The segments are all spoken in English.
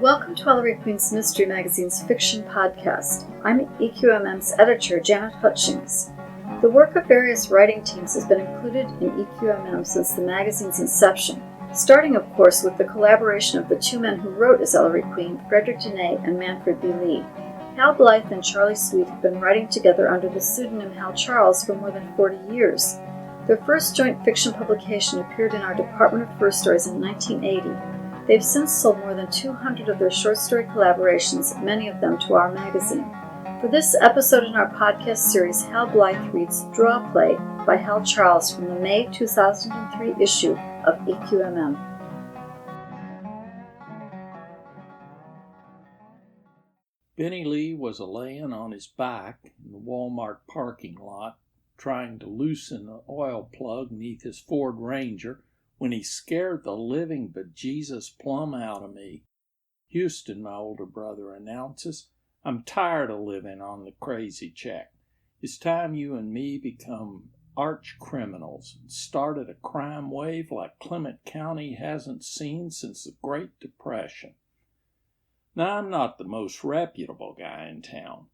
Welcome to Ellery Queen's Mystery Magazine's fiction podcast. I'm EQMM's editor, Janet Hutchings. The work of various writing teams has been included in EQMM since the magazine's inception, starting, of course, with the collaboration of the two men who wrote as Ellery Queen, Frederick Dene and Manfred B. Lee. Hal Blythe and Charlie Sweet have been writing together under the pseudonym Hal Charles for more than 40 years. Their first joint fiction publication appeared in our Department of First Stories in 1980. They've since sold more than 200 of their short story collaborations, many of them to our magazine. For this episode in our podcast series, Hal Blythe reads Draw Play by Hal Charles from the May 2003 issue of EQMM. Benny Lee was a-layin' on his back in the Walmart parking lot, trying to loosen the oil plug neath his Ford Ranger, when he scared the living bejesus plumb out of me. "Houston," my older brother announces, "I'm tired of living on the crazy check. It's time you and me become arch criminals and started a crime wave like Clement County hasn't seen since the Great Depression." Now, I'm not the most reputable guy in town,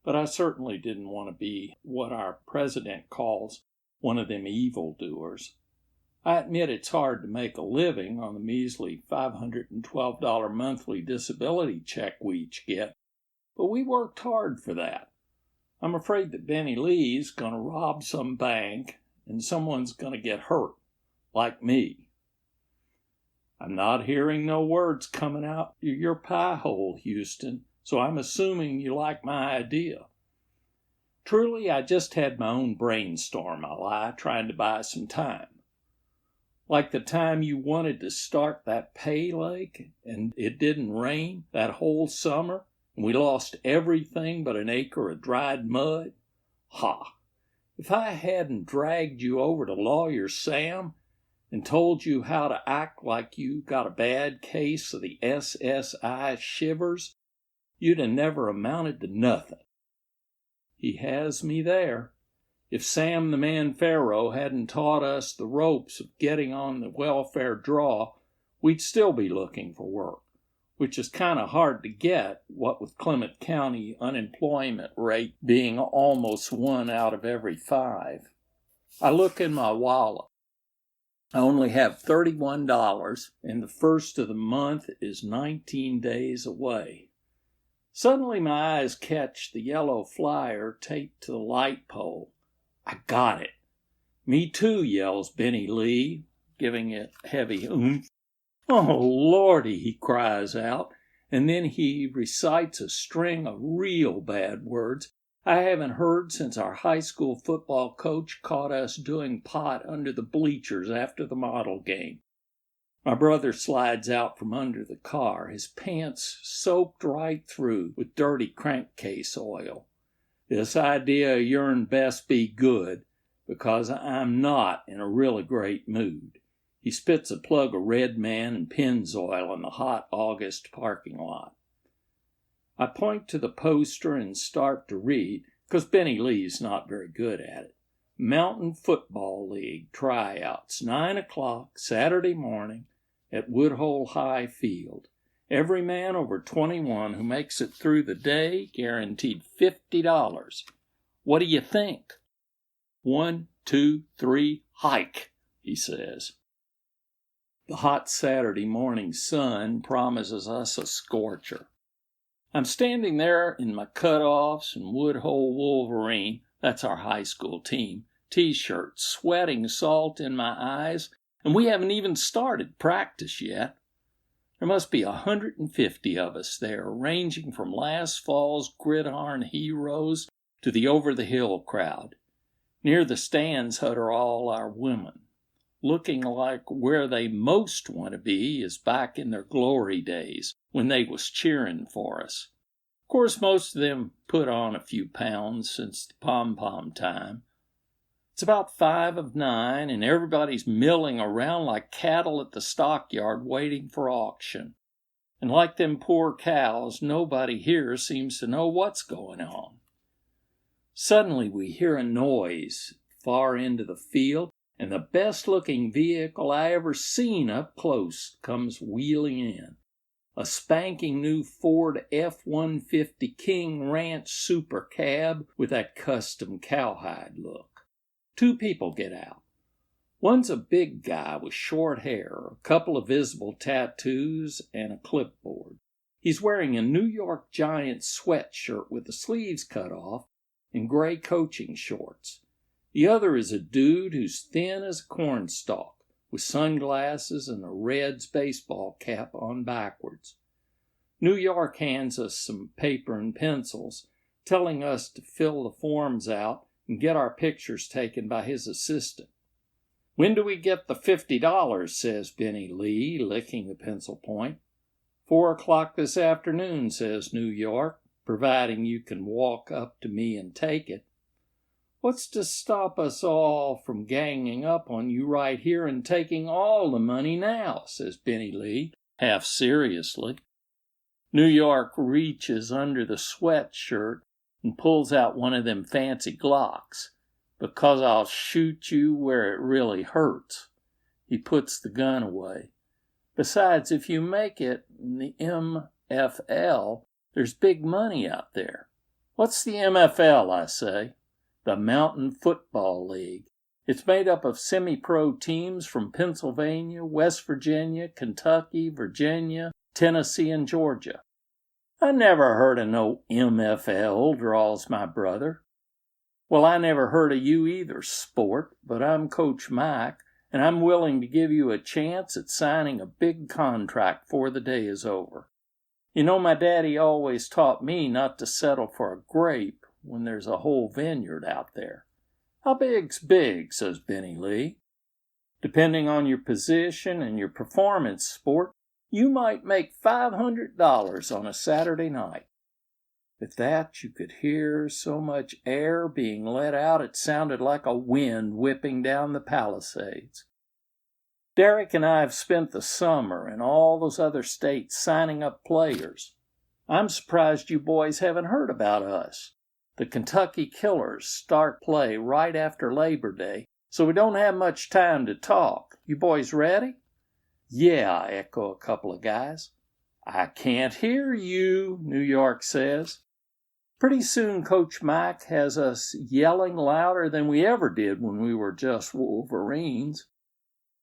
but I certainly didn't want to be what our president calls one of them evildoers. I admit it's hard to make a living on the measly $512 monthly disability check we each get, but we worked hard for that. I'm afraid that Benny Lee's going to rob some bank and someone's going to get hurt, like me. I'm not hearing no words coming out of your pie hole, Houston, so I'm assuming you like my idea. Truly, I just had my own brainstorm, I lie, trying to buy some time. Like the time you wanted to start that pay lake and it didn't rain that whole summer and we lost everything but an acre of dried mud? Ha! If I hadn't dragged you over to Lawyer Sam and told you how to act like you got a bad case of the SSI shivers, you'd have never amounted to nothing. He has me there. If Sam the Man Pharaoh hadn't taught us the ropes of getting on the welfare draw, we'd still be looking for work, which is kind of hard to get, what with Clement County unemployment rate being almost 1 out of every 5. I look in my wallet. I only have $31, and the first of the month is 19 days away. Suddenly my eyes catch the yellow flyer taped to the light pole. I got it. "Me too," yells Benny Lee, giving it heavy oomph. "Oh, Lordy," he cries out, and then he recites a string of real bad words I haven't heard since our high school football coach caught us doing pot under the bleachers after the model game. My brother slides out from under the car, his pants soaked right through with dirty crankcase oil. "This idea of yourn best be good, because I'm not in a really great mood." He spits a plug of Red Man and Pennzoil in the hot August parking lot. I point to the poster and start to read, because Benny Lee's not very good at it. "Mountain Football League tryouts, 9 o'clock Saturday morning at Woodhull High Field. Every man over 21 who makes it through the day guaranteed $50. What do you think?" 1, 2, 3, hike, he says. The hot Saturday morning sun promises us a scorcher. I'm standing there in my cutoffs and Woodhull Wolverine, that's our high school team, t-shirt, sweating salt in my eyes, and we haven't even started practice yet. There must be 150 of us there, ranging from last fall's gridiron heroes to the over-the-hill crowd. Near the stands huddle all our women, looking like where they most want to be is back in their glory days when they was cheering for us. Of course, most of them put on a few pounds since the pom-pom time. It's about 5 of 9, and everybody's milling around like cattle at the stockyard waiting for auction. And like them poor cows, nobody here seems to know what's going on. Suddenly we hear a noise far into the field, and the best-looking vehicle I ever seen up close comes wheeling in. a spanking new Ford F-150 King Ranch Super Cab with that custom cowhide look. Two people get out. One's a big guy with short hair, a couple of visible tattoos, and a clipboard. He's wearing a New York Giants sweatshirt with the sleeves cut off and gray coaching shorts. The other is a dude who's thin as a cornstalk, with sunglasses and a Reds baseball cap on backwards. New York hands us some paper and pencils, telling us to fill the forms out and get our pictures taken by his assistant. "When do we get the $50?" says Benny Lee, licking the pencil point. 4 o'clock this afternoon, says New York, providing you can walk up to me and take it. "What's to stop us all from ganging up on you right here and taking all the money now?" says Benny Lee, half seriously. New York reaches under the sweatshirt and pulls out one of them fancy Glocks. "Because I'll shoot you where it really hurts." He puts the gun away. "Besides, if you make it in the MFL, there's big money out there." "What's the MFL?" I say. "The Mountain Football League. It's made up of semi-pro teams from Pennsylvania, West Virginia, Kentucky, Virginia, Tennessee, and Georgia." "I never heard of no MFL," drawls my brother. "Well, I never heard of you either, sport, but I'm Coach Mike, and I'm willing to give you a chance at signing a big contract before the day is over. You know, my daddy always taught me not to settle for a grape when there's a whole vineyard out there." "How big's big?" says Benny Lee. "Depending on your position and your performance, sport, you might make $500 on a Saturday night." At that, you could hear so much air being let out it sounded like a wind whipping down the Palisades. Derek and I have spent the summer in all those other states signing up players. I'm surprised you boys haven't heard about us. The Kentucky Killers start play right after Labor Day, so we don't have much time to talk. You boys ready?" "Yeah," echo a couple of guys. "I can't hear you," New York says. Pretty soon Coach Mike has us yelling louder than we ever did when we were just Wolverines.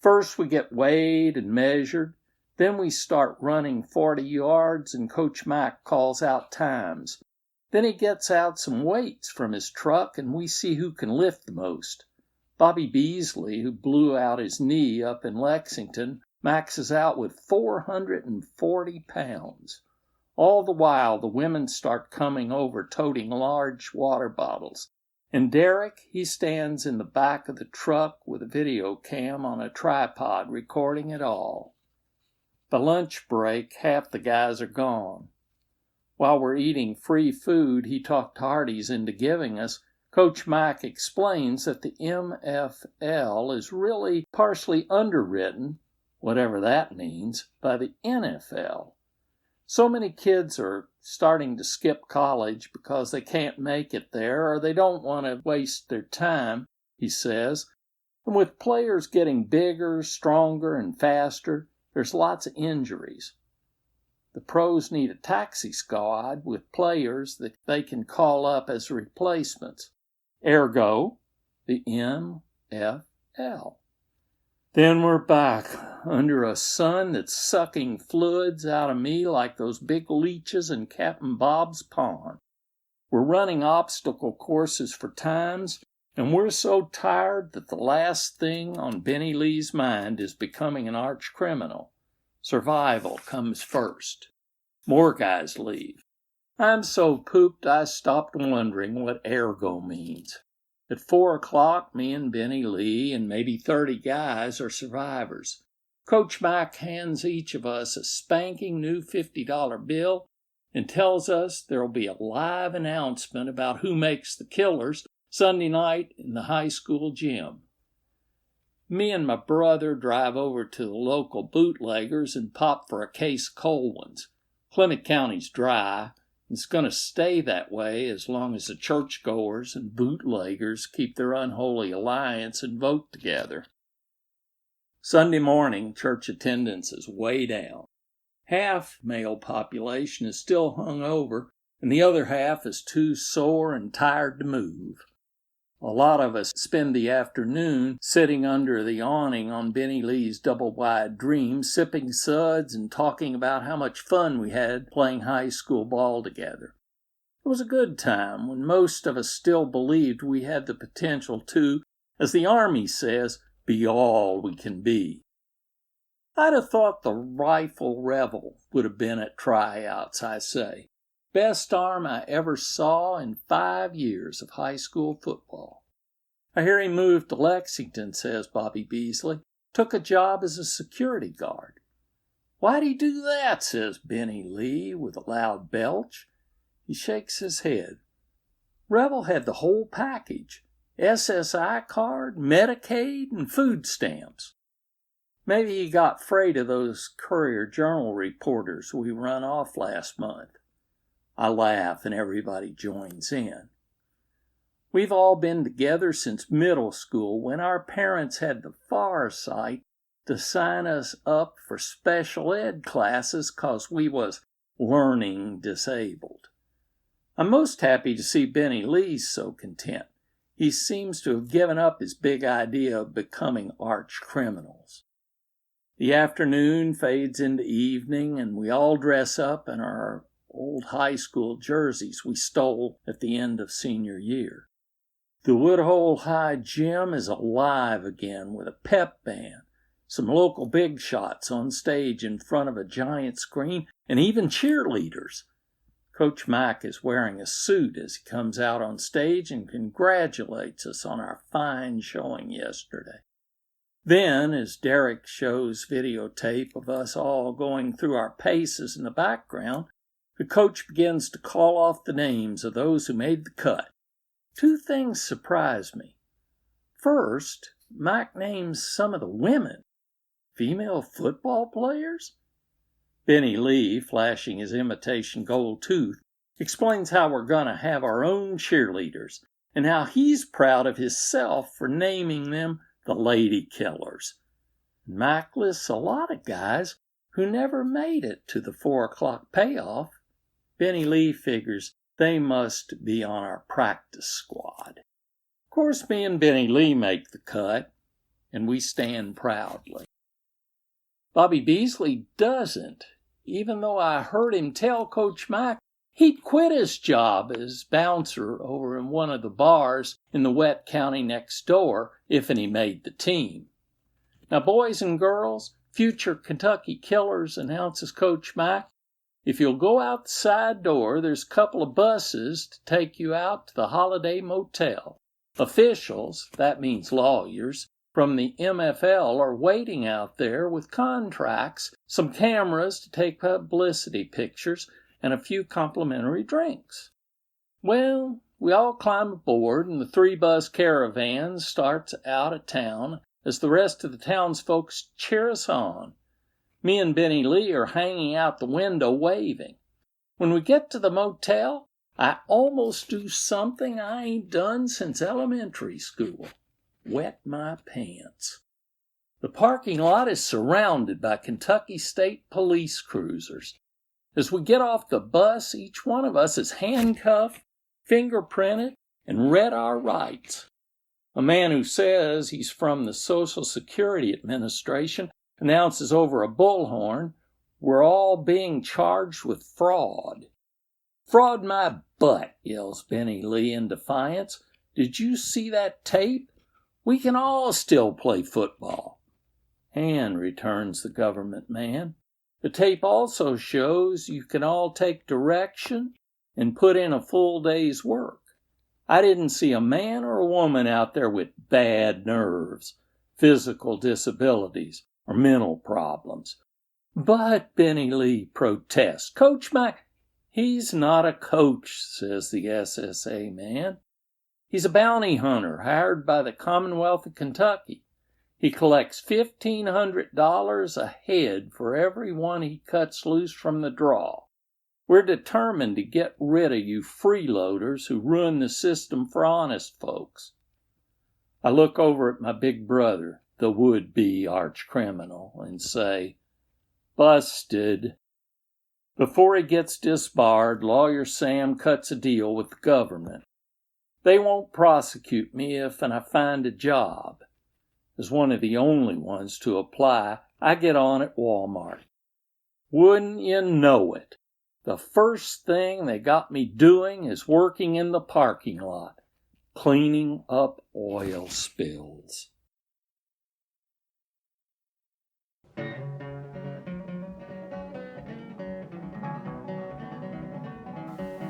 First we get weighed and measured, then we start running 40 yards and Coach Mike calls out times. Then he gets out some weights from his truck and we see who can lift the most. Bobby Beasley, who blew out his knee up in Lexington, maxes out with 440 pounds. All the while, the women start coming over toting large water bottles. And Derek, he stands in the back of the truck with a video cam on a tripod recording it all. By lunch break, half the guys are gone. While we're eating free food he talked Hardee's into giving us, Coach Mike explains that the MFL is really partially underwritten, whatever that means, by the NFL. So many kids are starting to skip college because they can't make it there or they don't want to waste their time, he says. And with players getting bigger, stronger, and faster, there's lots of injuries. The pros need a taxi squad with players that they can call up as replacements. Ergo, the MFL. Then we're back under a sun that's sucking fluids out of me like those big leeches in Captain Bob's pond. We're running obstacle courses for times, and we're so tired that the last thing on Benny Lee's mind is becoming an arch criminal. Survival comes first. More guys leave. I'm so pooped I stopped wondering what ergo means. At 4 o'clock, me and Benny Lee and maybe 30 guys are survivors. Coach Mike hands each of us a spanking new $50 bill and tells us there'll be a live announcement about who makes the Killers Sunday night in the high school gym. Me and my brother drive over to the local bootleggers and pop for a case of cold ones. Clement County's dry. It's going to stay that way as long as the churchgoers and bootleggers keep their unholy alliance and vote together. Sunday morning, church attendance is way down. Half male population is still hung over, and the other half is too sore and tired to move. A lot of us spend the afternoon sitting under the awning on Benny Lee's double-wide dream, sipping suds and talking about how much fun we had playing high school ball together. It was a good time when most of us still believed we had the potential to, as the Army says, be all we can be. I'd have thought the rifle revel would have been at tryouts, I say. Best arm I ever saw in 5 years of high school football. I hear he moved to Lexington, says Bobby Beasley. Took a job as a security guard. Why'd he do that, says Benny Lee with a loud belch. He shakes his head. Revel had the whole package. SSI card, Medicaid, and food stamps. Maybe he got afraid of those Courier-Journal reporters we run off last month. I laugh and everybody joins in. We've all been together since middle school when our parents had the foresight to sign us up for special ed classes 'cause we was learning disabled. I'm most happy to see Benny Lee so content. He seems to have given up his big idea of becoming arch criminals. The afternoon fades into evening and we all dress up in our old high school jerseys we stole at the end of senior year. The Woodhull High Gym is alive again with a pep band, some local big shots on stage in front of a giant screen, and even cheerleaders. Coach Mack is wearing a suit as he comes out on stage and congratulates us on our fine showing yesterday. Then, as Derek shows videotape of us all going through our paces in the background, the coach begins to call off the names of those who made the cut. 2 things surprise me. First, Mike names some of the women. Female football players? Benny Lee, flashing his imitation gold tooth, explains how we're going to have our own cheerleaders and how he's proud of himself for naming them the Lady Killers. Mike lists a lot of guys who never made it to the 4 o'clock payoff. Benny Lee figures they must be on our practice squad. Of course, me and Benny Lee make the cut, and we stand proudly. Bobby Beasley doesn't, even though I heard him tell Coach Mike he'd quit his job as bouncer over in one of the bars in the wet county next door if he made the team. Now, boys and girls, future Kentucky Killers, announces Coach Mike, if you'll go out the side door, there's a couple of buses to take you out to the Holiday Motel. Officials, that means lawyers, from the MFL are waiting out there with contracts, some cameras to take publicity pictures, and a few complimentary drinks. Well, we all climb aboard, and the 3-bus caravan starts out of town as the rest of the townsfolk cheer us on. Me and Benny Lee are hanging out the window waving. When we get to the motel, I almost do something I ain't done since elementary school. Wet my pants. The parking lot is surrounded by Kentucky State police cruisers. As we get off the bus, each one of us is handcuffed, fingerprinted, and read our rights. A man who says he's from the Social Security Administration announces over a bullhorn, we're all being charged with fraud. Fraud my butt, yells Benny Lee in defiance. Did you see that tape? We can all still play football. And, returns the government man, the tape also shows you can all take direction and put in a full day's work. I didn't see a man or a woman out there with bad nerves, physical disabilities, or mental problems. But Benny Lee protests. Coach Mike, he's not a coach, says the SSA man. He's a bounty hunter hired by the Commonwealth of Kentucky. He collects $1,500 a head for every one he cuts loose from the draw. We're determined to get rid of you freeloaders who ruin the system for honest folks. I look over at my big brother, the would-be arch-criminal, and say, busted. Before he gets disbarred, Lawyer Sam cuts a deal with the government. They won't prosecute me if I find a job. As one of the only ones to apply, I get on at Walmart. Wouldn't you know it? The first thing they got me doing is working in the parking lot, cleaning up oil spills.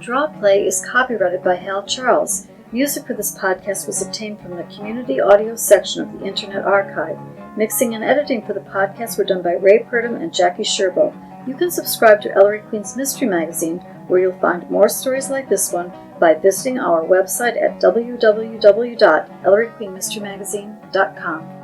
Draw Play is copyrighted by Hal Charles. Music for this podcast was obtained from the Community Audio section of the Internet Archive. Mixing and editing for the podcast were done by Ray Purdom and Jackie Sherbo. You can subscribe to Ellery Queen's Mystery Magazine, where you'll find more stories like this one, by visiting our website at www.elleryqueenmysterymagazine.com.